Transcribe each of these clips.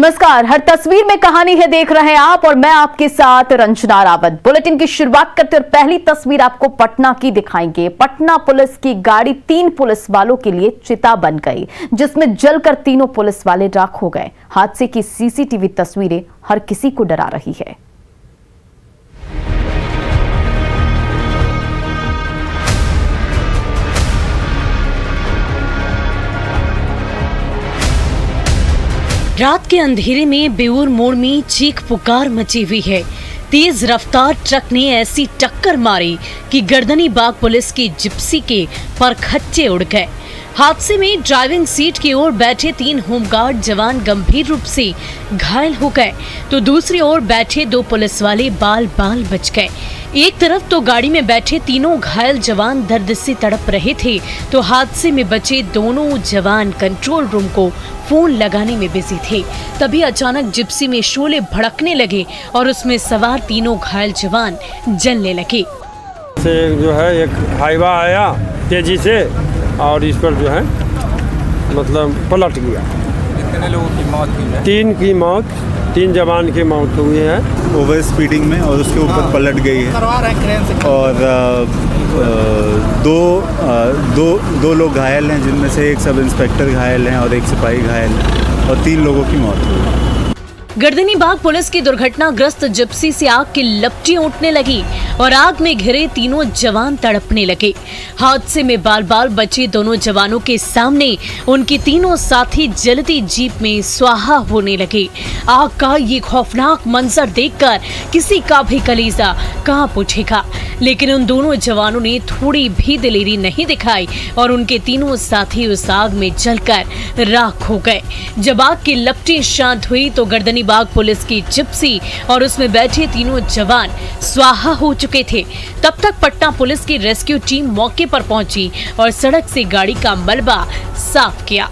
नमस्कार। हर तस्वीर में कहानी है देख रहे हैं आप और मैं आपके साथ रंजना रावत। बुलेटिन की शुरुआत करते और पहली तस्वीर आपको पटना की दिखाएंगे। पटना पुलिस की गाड़ी 3 पुलिस वालों के लिए चिता बन गई, जिसमें जलकर तीनों पुलिस वाले राख हो गए। हादसे की सीसीटीवी तस्वीरें हर किसी को डरा रही है। रात के अंधेरे में बेउर मोड़ में चीख पुकार मची हुई है। तेज रफ्तार ट्रक ने ऐसी टक्कर मारी कि गर्दनी बाग पुलिस की जिप्सी के परखच्चे उड़ गए। हादसे में ड्राइविंग सीट की ओर बैठे 3 होमगार्ड जवान गंभीर रूप से घायल हो गए, तो दूसरी ओर बैठे 2 पुलिस वाले बाल बाल बच गए। एक तरफ तो गाड़ी में बैठे तीनों घायल जवान दर्द से तड़प रहे थे, तो हादसे में बचे दोनों जवान कंट्रोल रूम को फोन लगाने में बिजी थे। तभी अचानक जिप्सी में शोले भड़कने लगे और उसमें सवार तीनों घायल जवान जलने लगे। जो है एक हाईवा आया तेजी से और इस पर जो है मतलब पलट गया। कितने लोगों की मौत हुई है? 3 की मौत, 3 जवान की मौत हुई है ओवर स्पीडिंग में और उसके ऊपर पलट गई है। और दो लोग घायल हैं, जिनमें से एक सब इंस्पेक्टर घायल हैं और एक सिपाही घायल है और 3 लोगों की मौत हुई है। गर्दनी बाग पुलिस की दुर्घटनाग्रस्त जिप्सी से आग की लपटें उठने लगी और आग में घिरे तीनों जवान तड़पने लगे। हादसे में बाल बाल बचे दोनों जवानों के सामने उनकी तीनों साथी जलती जीप में स्वाहा होने लगे। आग का ये खौफनाक मंजर देखकर किसी का भी कलेजा कांप उठेगा, लेकिन उन दोनों जवानों ने थोड़ी भी दिलेरी नहीं दिखाई और उनके तीनों साथी उस आग में जलकर राख हो गए। जब आग की लपटें शांत हुई तो गर्दनी बाग पुलिस की जिप्सी और उसमें बैठे तीनों जवान स्वाहा हो चुके थे। तब तक पटना पुलिस की रेस्क्यू टीम मौके पर पहुंची और सड़क से गाड़ी का मलबा साफ किया।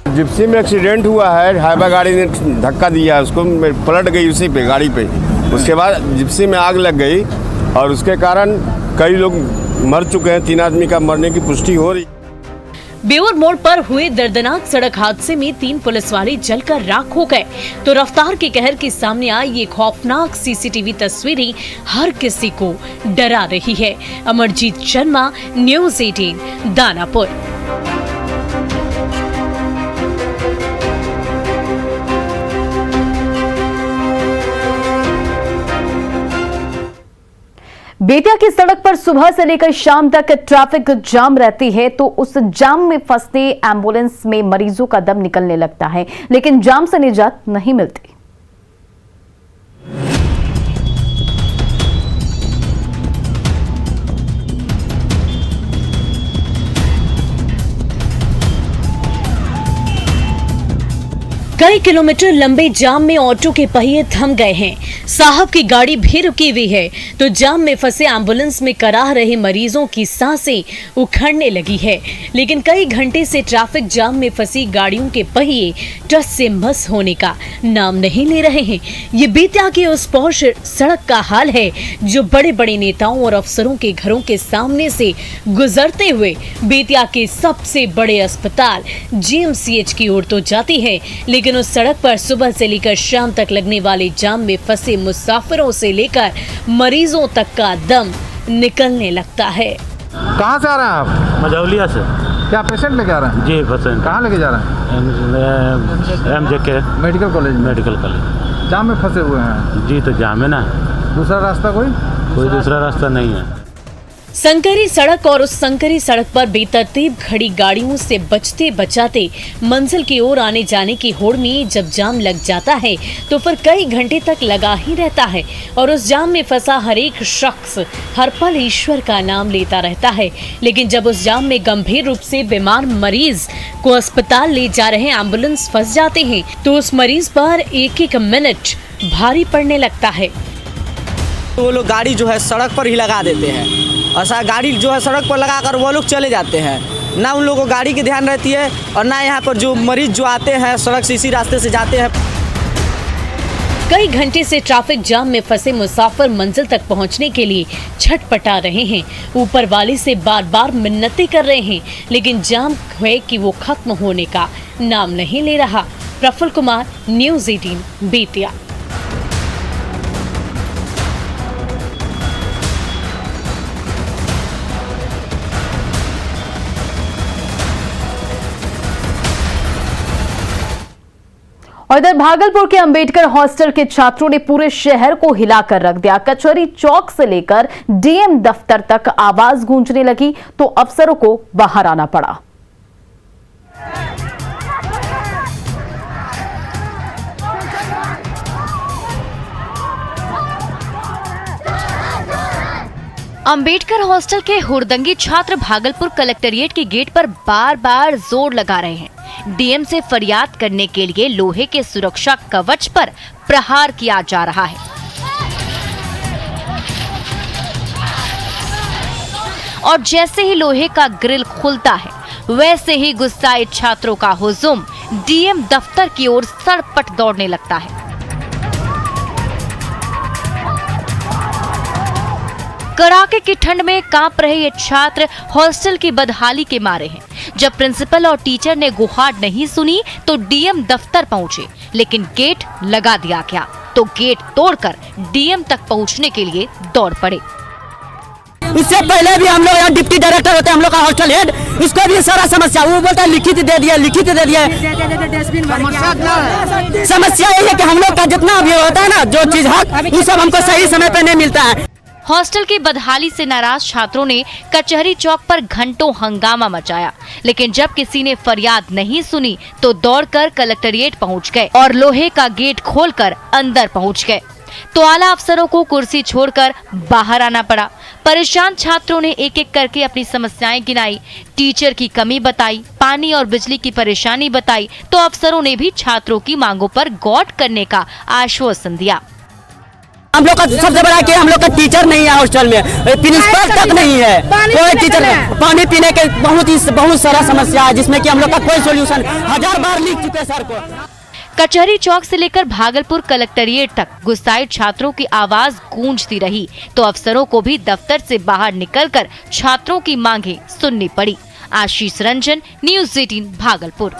जिप्सी में एक्सीडेंट हुआ है, हाईवा गाड़ी ने धक्का दिया, उसको पलट गई उसी पे गाड़ी पे। उसके बाद जिप्सी में आग लग गई और उसके कारण कई लोग मर चुके हैं। 3 आदमी का मरने की पुष्टि हो रही। बेउर मोड़ पर हुए दर्दनाक सड़क हादसे में 3 पुलिस वाले जलकर राख हो गए, तो रफ्तार के कहर के सामने आई ये खौफनाक सीसीटीवी तस्वीरें हर किसी को डरा रही है। अमरजीत शर्मा, न्यूज़ 18, दानापुर। बेतिया की सड़क पर सुबह से लेकर शाम तक ट्रैफिक जाम रहती है, तो उस जाम में फंसते एम्बुलेंस में मरीजों का दम निकलने लगता है, लेकिन जाम से निजात नहीं मिलती। कई किलोमीटर लंबे जाम में ऑटो के पहिए थम गए हैं, साहब की गाड़ी भी रुकी हुई है, तो जाम में फंसे एम्बुलेंस में कराह रहे मरीजों की सांसें उखड़ने लगी है। लेकिन कई घंटे से ट्रैफिक जाम में फंसी गाड़ियों के पहिए टस से मस होने का नाम नहीं ले रहे हैं। ये बेतिया की उस पौष सड़क का हाल है जो बड़े बड़े नेताओं और अफसरों के घरों के सामने से गुजरते हुए बेतिया के सबसे बड़े अस्पताल GMCH की ओर तो जाती है, लेकिन उस सड़क पर सुबह से लेकर शाम तक लगने वाले जाम में फंसे मुसाफिरों से लेकर मरीजों तक का दम निकलने लगता है। कहाँ से आ रहे हैं आप? मझौलिया से। क्या पेशेंट लेके आ रहे हैं? जी पेशेंट। कहाँ लेके जा रहे हैं? MJK medical college. Medical college. जाम में फंसे हुए हैं? जी, तो जाम है ना। दूसरा रास्ता कोई दूसरा रास्ता नहीं है। संकरी सड़क और उस संकरी सड़क पर बेतरतीब खड़ी गाड़ियों से बचते बचाते मंजिल की ओर आने जाने की होड़ में जब जाम लग जाता है तो फिर कई घंटे तक लगा ही रहता है और उस जाम में फंसा हर एक शख्स हर पल ईश्वर का नाम लेता रहता है। लेकिन जब उस जाम में गंभीर रूप से बीमार मरीज को अस्पताल ले जा रहे एम्बुलेंस फंस जाते हैं तो उस मरीज पर एक एक मिनट भारी पड़ने लगता है। वो लोग गाड़ी जो है सड़क पर ही लगा देते हैं और गाड़ी जो है सड़क पर लगाकर वो लोग चले जाते हैं। ना उन लोगों को गाड़ी की ध्यान रहती है और ना यहाँ पर जो मरीज जो आते हैं सड़क से इसी रास्ते से जाते हैं। कई घंटे से ट्रैफिक जाम में फंसे मुसाफिर मंजिल तक पहुंचने के लिए छटपटा रहे हैं, ऊपर वाले से बार बार मिन्नतें कर रहे हैं, लेकिन जाम है कि वो खत्म होने का नाम नहीं ले रहा। प्रफुल्ल कुमार, न्यूज 18 बेतिया। और इधर भागलपुर के अंबेडकर हॉस्टल के छात्रों ने पूरे शहर को हिलाकर रख दिया। कचहरी चौक से लेकर डीएम दफ्तर तक आवाज गूंजने लगी तो अफसरों को बाहर आना पड़ा। अंबेडकर हॉस्टल के हुड़दंगी छात्र भागलपुर कलेक्टेरिएट के गेट पर बार बार जोर लगा रहे हैं। डीएम से फरियाद करने के लिए लोहे के सुरक्षा कवच पर प्रहार किया जा रहा है। और जैसे ही लोहे का ग्रिल खुलता है, वैसे ही गुस्साए छात्रों का हुजूम डीएम दफ्तर की ओर सड़पट दौड़ने लगता है। कड़ाके की ठंड में कांप रहे ये छात्र हॉस्टल की बदहाली के मारे हैं। जब प्रिंसिपल और टीचर ने गुहार नहीं सुनी तो डीएम दफ्तर पहुंचे, लेकिन गेट लगा दिया गया तो गेट तोड़कर डीएम तक पहुंचने के लिए दौड़ पड़े। इससे पहले भी हम लोग यहाँ डिप्टी डायरेक्टर होते हैं, हम लोग का हॉस्टल हेड, उसको भी सारा समस्या, वो बोलता है लिखित दे दिया। समस्या यही है कि हम लोग का जितना भी होता है ना, जो चीज हक, वो सब हमको सही समय पे नहीं मिलता है। हॉस्टल की बदहाली से नाराज छात्रों ने कचहरी चौक पर घंटों हंगामा मचाया, लेकिन जब किसी ने फरियाद नहीं सुनी तो दौड़कर कलेक्टेरिएट पहुंच गए और लोहे का गेट खोलकर अंदर पहुंच गए। तो आला अफसरों को कुर्सी छोड़कर बाहर आना पड़ा। परेशान छात्रों ने एक एक करके अपनी समस्याएं गिनाई, टीचर की कमी बताई, पानी और बिजली की परेशानी बताई, तो अफसरों ने भी छात्रों की मांगों पर गौर करने का आश्वासन दिया। हम लोग का सबसे बड़ा कि हम लोग का टीचर नहीं है हॉस्टल में, प्रिंसिपल तक नहीं है, कोई टीचर नहीं। पानी पीने के बहुत सारा समस्या है, जिसमें कि हम लोग का कोई सोल्यूशन 1000 बार लिख चुके सर को। कचहरी चौक से लेकर भागलपुर कलेक्टेरिएट तक गुस्साए छात्रों की आवाज गूंजती रही तो अफसरों को भी दफ्तर से बाहर निकलकर छात्रों की मांगे सुननी पड़ी। आशीष रंजन, न्यूज 18 भागलपुर।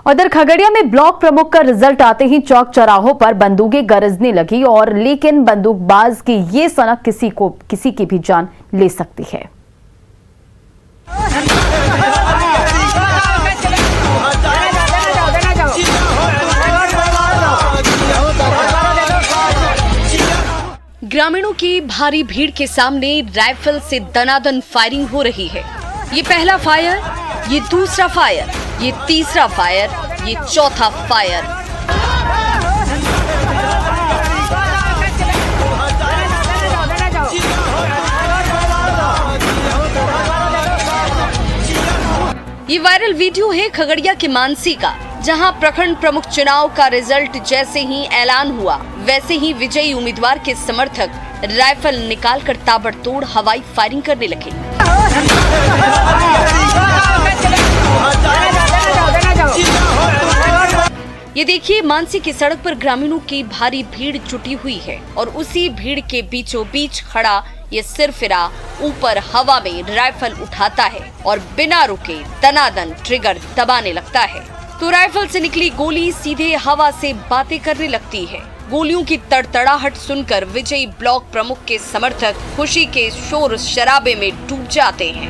उधर खगड़िया में ब्लॉक प्रमुख का रिजल्ट आते ही चौक चौराहों पर बंदूकें गरजने लगी और लेकिन बंदूकबाज की ये सनक किसी की भी जान ले सकती है। ग्रामीणों की भारी भीड़ के सामने राइफल से दनादन फायरिंग हो रही है। ये पहला फायर, ये दूसरा फायर, ये तीसरा फायर, ये चौथा फायर। ये वायरल वीडियो है खगड़िया के मानसी का, जहां प्रखंड प्रमुख चुनाव का रिजल्ट जैसे ही ऐलान हुआ, वैसे ही विजयी उम्मीदवार के समर्थक राइफल निकालकर ताबड़तोड़ हवाई फायरिंग करने लगे। ये देखिए, मानसी की सड़क पर ग्रामीणों की भारी भीड़ जुटी हुई है और उसी भीड़ के बीचों बीच खड़ा ये सिरफिरा ऊपर हवा में राइफल उठाता है और बिना रुके दनादन ट्रिगर दबाने लगता है तो राइफल से निकली गोली सीधे हवा से बातें करने लगती है। गोलियों की तड़तड़ाहट सुनकर विजयी ब्लॉक प्रमुख के समर्थक खुशी के शोर शराबे में डूब जाते हैं।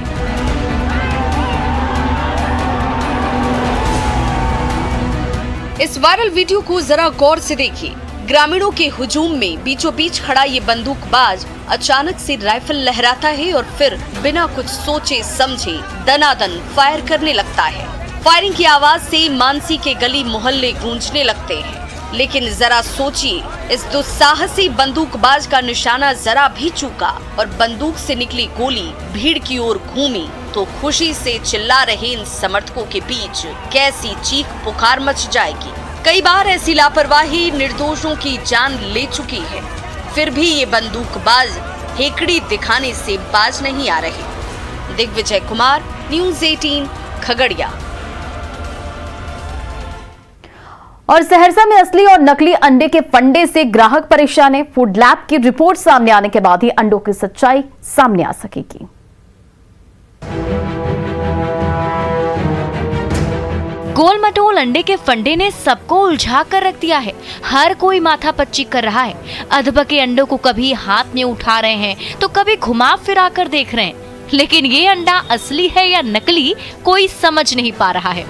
इस वायरल वीडियो को जरा गौर से देखिए। ग्रामीणों के हुजूम में बीचों बीच खड़ा ये बंदूकबाज अचानक से राइफल लहराता है और फिर बिना कुछ सोचे समझे दनादन फायर करने लगता है। फायरिंग की आवाज से मानसी के गली मोहल्ले गूंजने लगते हैं। लेकिन जरा सोचिए, इस दुस्साहसी बंदूकबाज का निशाना जरा भी चूका और बंदूक से निकली गोली भीड़ की ओर घूमी तो खुशी से चिल्ला रहे इन समर्थकों के बीच कैसी चीख पुकार मच जाएगी। कई बार ऐसी लापरवाही निर्दोषों की जान ले चुकी है, फिर भी ये बंदूकबाज हेकड़ी दिखाने से बाज नहीं आ रहे। दिग्विजय कुमार, न्यूज 18 खगड़िया। और सहरसा में असली और नकली अंडे के फंडे से ग्राहक परेशान है। फूड लैब की रिपोर्ट सामने आने के बाद ही अंडों की सच्चाई सामने आ सकेगी। गोल मटोल अंडे के फंडे ने सबको उलझा कर रख दिया है। हर कोई माथा पच्ची कर रहा है। अधबके अंडों को कभी हाथ में उठा रहे हैं तो कभी घुमा फिरा कर देख रहे हैं, लेकिन ये अंडा असली है या नकली कोई समझ नहीं पा रहा है।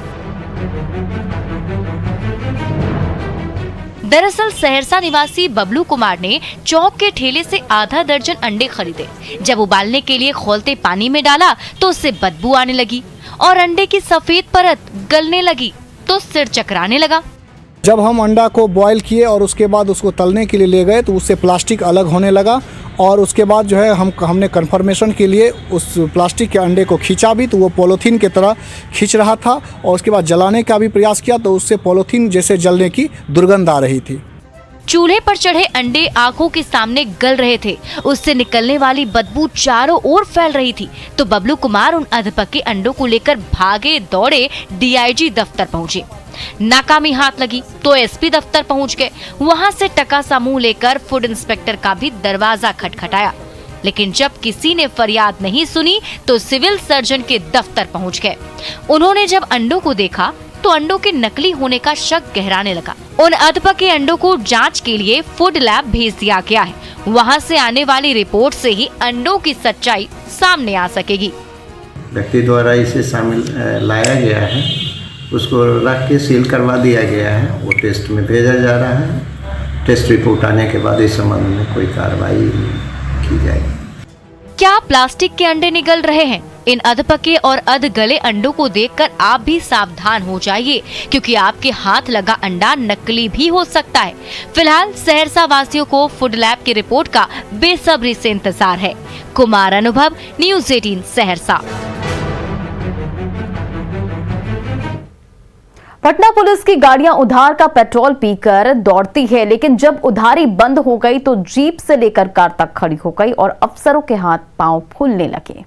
दरअसल सहरसा निवासी बबलू कुमार ने चौक के ठेले से आधा दर्जन अंडे खरीदे। जब उबालने के लिए खौलते पानी में डाला तो उससे बदबू आने लगी और अंडे की सफेद परत गलने लगी तो सिर चकराने लगा। जब हम अंडा को बॉईल किए और उसके बाद उसको तलने के लिए ले गए तो उससे प्लास्टिक अलग होने लगा और उसके बाद जो है हमने कंफर्मेशन के लिए उस प्लास्टिक के अंडे को खींचा भी तो वो पॉलीथीन की तरह खींच रहा था और उसके बाद जलाने का भी प्रयास किया तो उससे पॉलीथीन जैसे जलने की दुर्गंध आ रही थी। चूल्हे पर चढ़े अंडे आंखों के सामने गल रहे थे। उससे निकलने वाली बदबू चारों ओर फैल रही थी तो बबलू कुमार उन अधपके अंडों को लेकर भागे दौड़े डीआईजी दफ्तर पहुंचे। नाकामी हाथ लगी तो एसपी दफ्तर पहुंच गए। वहां से टका सा मुंह लेकर फूड इंस्पेक्टर का भी दरवाजा खटखटाया, लेकिन जब किसी ने फरियाद नहीं सुनी तो सिविल सर्जन के दफ्तर पहुंच गए। उन्होंने जब अंडों को देखा तो अंडों के नकली होने का शक गहराने लगा। उन अधपके अंडों को जांच के लिए फूड लैब भेज दिया गया है। वहां से आने वाली रिपोर्ट से ही अंडों की सच्चाई सामने आ सकेगी। व्यक्ति द्वारा इसे शामिल लाया गया है, उसको रख के सील करवा दिया गया है। वो टेस्ट में भेजा जा रहा है। टेस्ट रिपोर्ट आने के बाद इस संबंध में कोई कार्रवाई की जाएगी। क्या प्लास्टिक के अंडे निगल रहे हैं? इन अधपके और अधगले अंडों को देखकर आप भी सावधान हो जाइए, क्योंकि आपके हाथ लगा अंडा नकली भी हो सकता है। फिलहाल सहरसा वासियों को फूड लैब की रिपोर्ट का बेसब्री से इंतजार है। कुमार अनुभव, न्यूज़ 18 सहरसा। पटना पुलिस की गाड़ियां उधार का पेट्रोल पीकर दौड़ती है, लेकिन जब उधारी बंद हो गई तो जीप से लेकर कार तक खड़ी हो गई और अफसरों के हाथ पांव फूलने लगे।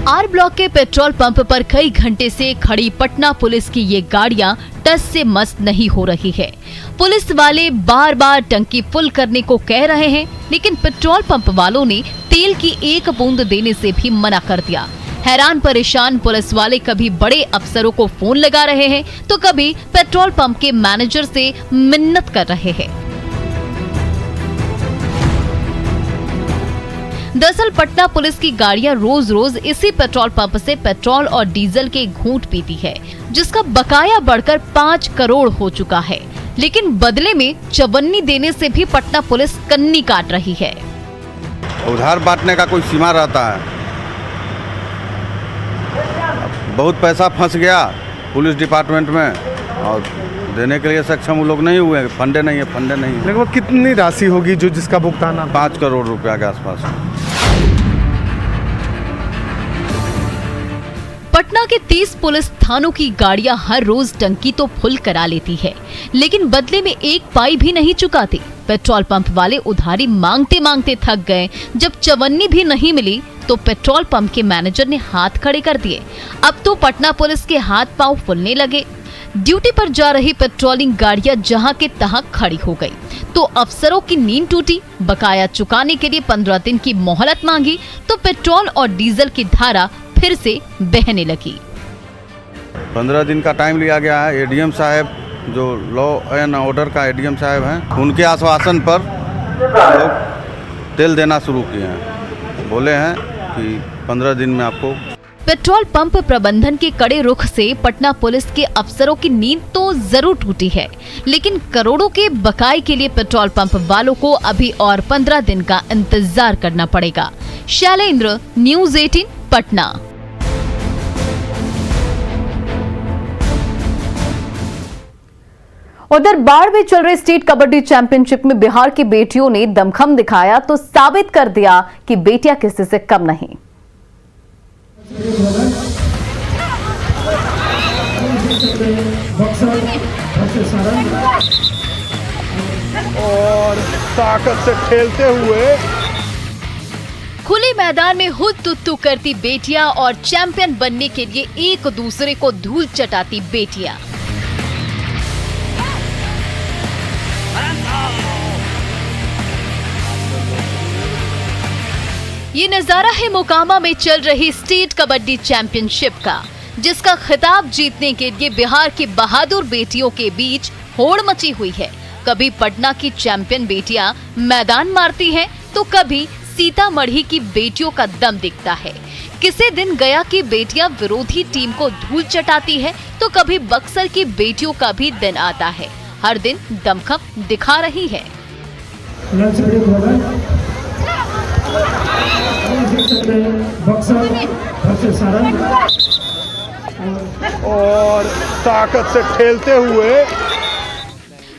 आर ब्लॉक के पेट्रोल पंप पर कई घंटे से खड़ी पटना पुलिस की ये गाड़ियां टस से मस नहीं हो रही है। पुलिस वाले बार बार टंकी फुल करने को कह रहे हैं, लेकिन पेट्रोल पंप वालों ने तेल की एक बूंद देने से भी मना कर दिया। हैरान परेशान पुलिस वाले कभी बड़े अफसरों को फोन लगा रहे हैं तो कभी पेट्रोल पंप के मैनेजर से मिन्नत कर रहे हैं। दरअसल पटना पुलिस की गाड़ियां रोज रोज इसी पेट्रोल पंप से पेट्रोल और डीजल के घूंट पीती है, जिसका बकाया बढ़कर 5 करोड़ हो चुका है, लेकिन बदले में चवन्नी देने से भी पटना पुलिस कन्नी काट रही है। उधार बांटने का कोई सीमा रहता है। बहुत पैसा फंस गया पुलिस डिपार्टमेंट में और देने के लिए सक्षम वो लोग नहीं हुए। फंडे नहीं है। लेकिन वो कितनी राशि होगी जो जिसका भुगतान 5 करोड़ रुपया के आसपास। पटना के 30 पुलिस थानों की गाड़ियां हर रोज टंकी तो फुल करा लेती है, लेकिन बदले में एक पाई भी नहीं चुकाती। पेट्रोल पंप वाले उधारी मांगते मांगते थक गए। जब चवन्नी भी नहीं मिली तो पेट्रोल पंप के मैनेजर ने हाथ खड़े कर दिए। अब तो पटना पुलिस के हाथ पांव फूलने लगे। ड्यूटी पर जा रही पेट्रोलिंग गाड़ियां जहां के तहां खड़ी हो गई तो अफसरों की नींद टूटी। बकाया चुकाने के लिए 15 दिन की मोहलत मांगी तो पेट्रोल और डीजल की धारा फिर से बहने लगी। 15 दिन का टाइम लिया गया है। एडीएम साहब जो लॉ एंड ऑर्डर का एडीएम साहब हैं, उनके आश्वासन पर लोग तेल देना शुरू किए हैं। बोले हैं कि 15 दिन में आपको। पेट्रोल पंप प्रबंधन के कड़े रुख से पटना पुलिस के अफसरों की नींद तो जरूर टूटी है, लेकिन करोड़ों के बकाये के लिए पेट्रोल पंप वालों को अभी और 15 दिन का इंतजार करना पड़ेगा। शैलेंद्र, न्यूज़ 18 पटना। उधर बाढ़ में चल रहे स्टेट कबड्डी चैंपियनशिप में बिहार की बेटियों ने दमखम दिखाया तो साबित कर दिया कि बेटियां किसी से कम नहीं। और ताकत से खेलते हुए खुले मैदान में हुद तुत्तू करती बेटियां और चैंपियन बनने के लिए एक दूसरे को धूल चटाती बेटियां। ये नजारा है मोकामा में चल रही स्टेट कबड्डी चैंपियनशिप का, जिसका खिताब जीतने के लिए बिहार की बहादुर बेटियों के बीच होड़ मची हुई है। कभी पटना की चैंपियन बेटियां मैदान मारती हैं, तो कभी सीतामढ़ी की बेटियों का दम दिखता है। किसी दिन गया की बेटियां विरोधी टीम को धूल चटाती है, तो कभी बक्सर की बेटियों का भी दिन आता है। हर दिन दमखम दिखा रही है। और ताकत से खेलते हुए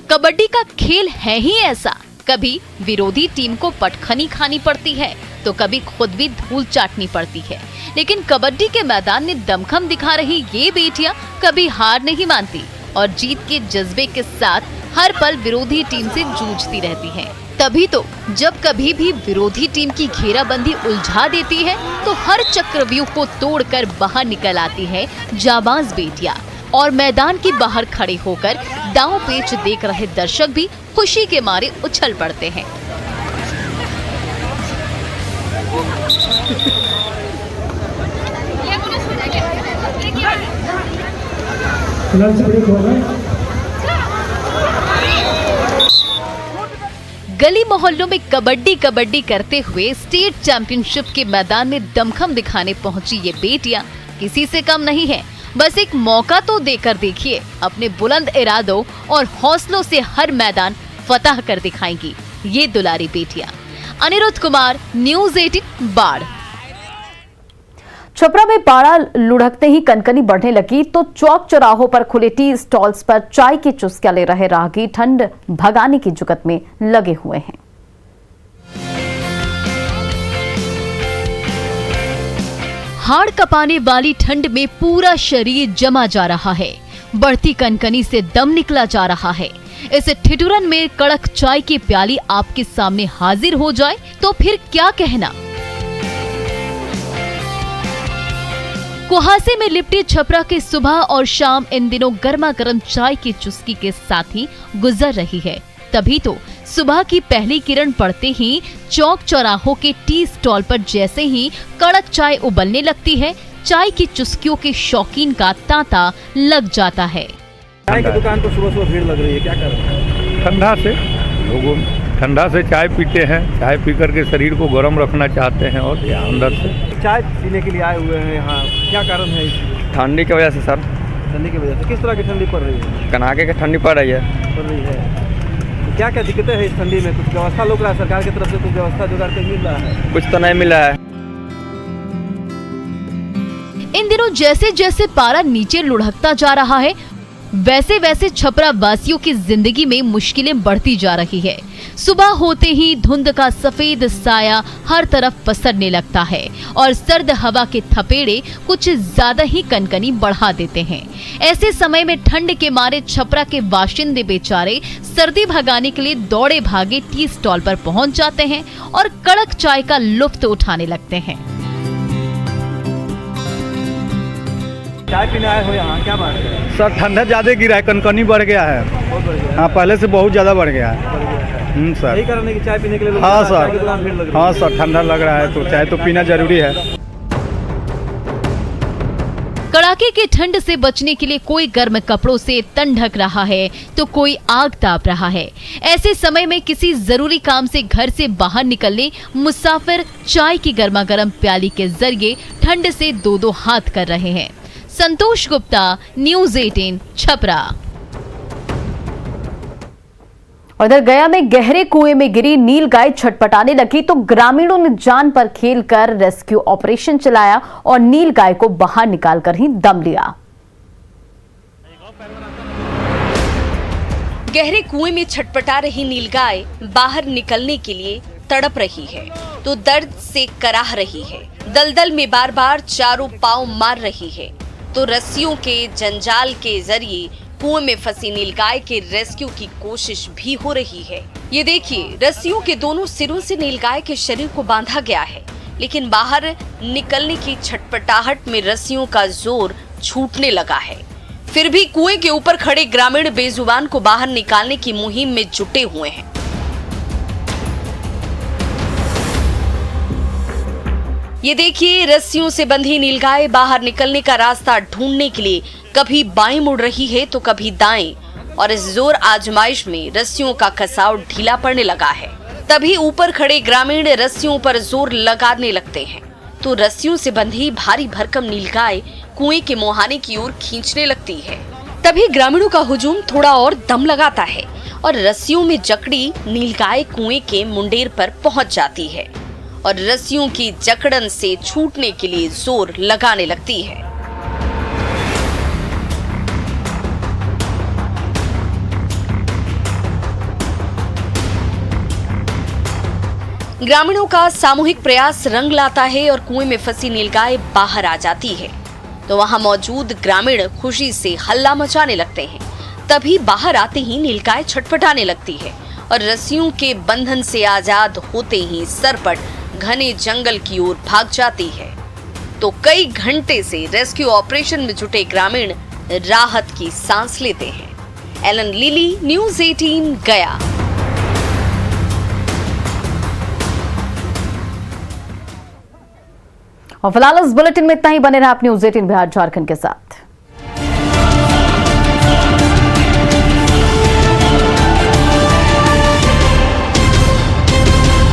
कबड्डी का खेल है ही ऐसा, कभी विरोधी टीम को पटखनी खानी पड़ती है, तो कभी खुद भी धूल चाटनी पड़ती है। लेकिन कबड्डी के मैदान में दमखम दिखा रही ये बेटियां कभी हार नहीं मानती और जीत के जज्बे के साथ हर पल विरोधी टीम से जूझती रहती हैं। तभी तो जब कभी भी विरोधी टीम की घेराबंदी उलझा देती है, तो हर चक्रव्यूह को तोड़कर बाहर निकल आती है जाबाज बेटियां, और मैदान के बाहर खड़े होकर दांव पेच देख रहे दर्शक भी खुशी के मारे उछल पड़ते हैं। गली मोहल्लों में कबड्डी कबड्डी करते हुए स्टेट चैंपियनशिप के मैदान में दमखम दिखाने पहुंची ये बेटियां किसी से कम नहीं है। बस एक मौका तो देकर देखिए, अपने बुलंद इरादों और हौसलों से हर मैदान फतह कर दिखाएंगी ये दुलारी बेटियां। अनिरुद्ध कुमार, न्यूज़ 18 बाढ़। छपरा में पारा लुढ़कते ही कनकनी बढ़ने लगी तो चौक चौराहों पर खुले टी स्टॉल्स पर चाय की चुस्कियां ले रहे राहगीर ठंड भगाने की जुगत में लगे हुए हैं। हाड़ कपाने वाली ठंड में पूरा शरीर जमा जा रहा है। बढ़ती कनकनी से दम निकला जा रहा है। इस ठिठुरन में कड़क चाय की प्याली आपके सामने हाजिर हो जाए तो फिर क्या कहना। कुहासे में लिपटी छपरा की सुबह और शाम इन दिनों गर्मा गर्म चाय की चुस्की के साथ ही गुजर रही है। तभी तो सुबह की पहली किरण पड़ते ही चौक चौराहों के टी स्टॉल पर जैसे ही कड़क चाय उबलने लगती है, चाय की चुस्कियों के शौकीन का तांता लग जाता है। चाय की दुकान पर सुबह सुबह भीड़ लग रही है, क्या कर रहे हैं? ठंडा से लोगों ठंडा से चाय पीते हैं, चाय पी करके शरीर को गर्म रखना चाहते हैं और अंदर से चाय पीने के लिए आए हुए हैं यहाँ, क्या कारण है? ठंडी की वजह से सर। ठंडी की वजह से किस तरह की ठंडी पड़ रही है? कनाके की ठंडी पड़ रही है। पड़ रही है। क्या क्या दिक्कतें हैं इस ठंडी में? कुछ व्यवस्था लोग रहा है सरकार की तरफ से, कुछ व्यवस्था जुगाड़ कर मिल रहा है? कुछ तो नहीं मिला है। इन दिनों जैसे जैसे पारा नीचे लुढ़कता जा रहा है, वैसे वैसे छपरा वासियों की जिंदगी में मुश्किलें बढ़ती जा रही है। सुबह होते ही धुंध का सफेद साया हर तरफ पसरने लगता है और सर्द हवा के थपेड़े कुछ ज्यादा ही कनकनी बढ़ा देते हैं। ऐसे समय में ठंड के मारे छपरा के बाशिंदे बेचारे सर्दी भगाने के लिए दौड़े भागे टी स्टॉल पर पहुंच जाते हैं और कड़क चाय का लुत्फ उठाने लगते हैं। चाय पीने आए हो यहाँ, क्या बात है? सर ठंडा ज़्यादा गिरा है, कनकनी बढ़ गया है। हाँ, पहले से बहुत ज़्यादा बढ़ गया है। सर यही कारण है कि चाय पीने के लिए हाँ सर, हाँ सर, ठंडा लग रहा है तो चाय तो पीना जरूरी है। कड़ाके की ठंड से बचने के लिए कोई गर्म कपड़ों से तन ढक रहा है तो कोई आग ताप रहा है। ऐसे समय में किसी जरूरी काम से घर से बाहर निकलने मुसाफिर चाय की गर्मा गर्म प्याली के जरिए ठंड से दो दो हाथ कर रहे हैं। संतोष गुप्ता, न्यूज़ 18 छपरा। उधर गया में गहरे कुएं में गिरी नील गाय छटपटाने लगी तो ग्रामीणों ने जान पर खेलकर रेस्क्यू ऑपरेशन चलाया और नील गाय को बाहर निकालकर ही दम लिया। गहरे कुएं में छटपटा रही नीलगाय बाहर निकलने के लिए तड़प रही है तो दर्द से कराह रही है। दलदल में बार बार चारों पांव मार रही है तो रस्सियों के जंजाल के जरिए कुएं में फंसी नीलगाय के रेस्क्यू की कोशिश भी हो रही है। ये देखिए, रस्सियों के दोनों सिरों से नीलगाय के शरीर को बांधा गया है। लेकिन बाहर निकलने की छटपटाहट में रस्सियों का जोर छूटने लगा है। फिर भी कुएं के ऊपर खड़े ग्रामीण बेजुबान को बाहर निकालने की मुहिम में जुटे हुए हैं। ये देखिए, रस्सियों से बंधी नीलगाय बाहर निकलने का रास्ता ढूंढने के लिए कभी बाएं मुड़ रही है तो कभी दाएं, और इस जोर आजमाइश में रस्सियों का कसाव ढीला पड़ने लगा है। तभी ऊपर खड़े ग्रामीण रस्सियों पर जोर लगाने लगते हैं तो रस्सियों से बंधी भारी भरकम नीलगाय कुएं के मुहाने की ओर खींचने लगती है। तभी ग्रामीणों का हुजूम थोड़ा और दम लगाता है और रस्सियों में जकड़ी नीलगाय कुएं के मुंडेर पर पहुंच जाती है और रस्सियों की जकड़न से छूटने के लिए जोर लगाने लगती है। ग्रामीणों का सामूहिक प्रयास रंग लाता है और कुएं में फंसी नीलगाय बाहर आ जाती है तो वहां मौजूद ग्रामीण खुशी से हल्ला मचाने लगते हैं। तभी बाहर आते ही नीलगाय छटपटाने लगती है और रस्सियों के बंधन से आजाद होते ही सरपट घने जंगल की ओर भाग जाती है। तो कई घंटे से रेस्क्यू ऑपरेशन में जुटे ग्रामीण राहत की सांस लेते हैं। एलन लिली, न्यूज़ 18 गया। और फिलहाल इस बुलेटिन में इतना ही। बने रहे आप न्यूज़ 18 बिहार झारखंड के साथ।